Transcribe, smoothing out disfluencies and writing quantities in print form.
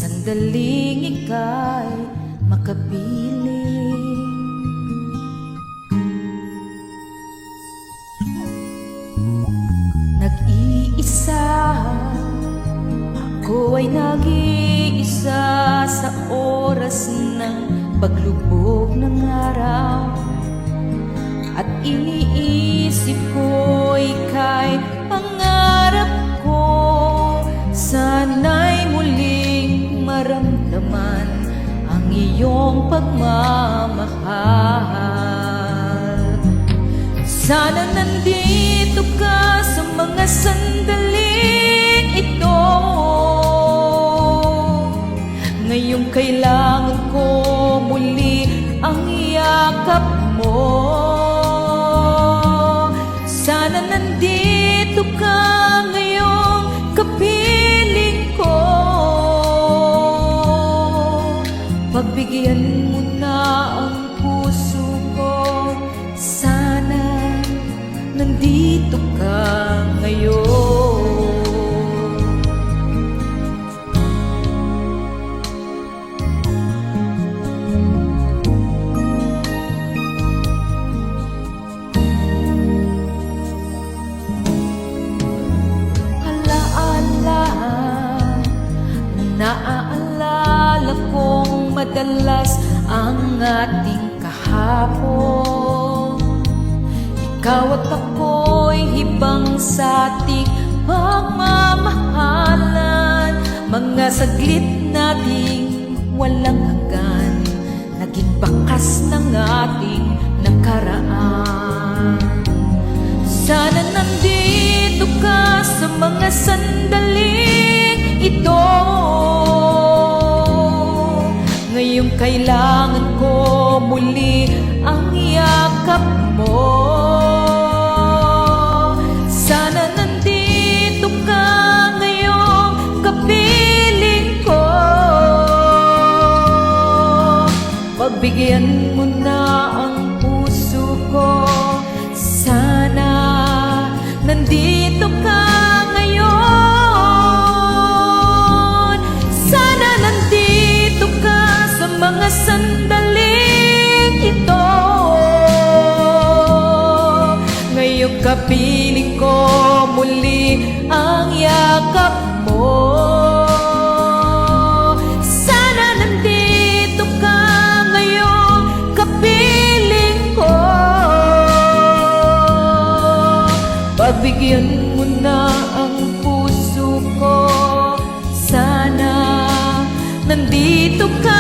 sandaling ika'y makapiling. Nag-iisa, ako ay nag-iisa sa oras ng paglubog ng araw. At iniisip ko ika'y pangarap ko, sana'y muling maramdaman ang iyong pagmamahal. Sana nandito ka sa mga sandaling ito, ngayong kailangan ko muli ang yakap mo. Sana nandito ka ngayong kapiling ko, pagbigyan mo na ang puso ko. Sana nandito ka ngayon. Naaalala kong madalas ang ating kahapon. Ikaw at ako'y hibang sa ating pagmamahalan. Mga saglit nating walang hanggan, naging bakas ng ating nakaraan. Sana nandito ka sa mga sandaling ito, ngayong kailangan ko muli ang yakap mo. Sana nandito ka ngayong kapiling ko, pagbigyan mo na ang puso ko. Sana nandito ka ngayon. Sana nandito ka sa mga sandaling ito, ngayong kapiling ko muli ang yakap mo. Sana nandito ka ngayong kapiling ko, pagbigyan mo na ang puso ko. Sana nandito ka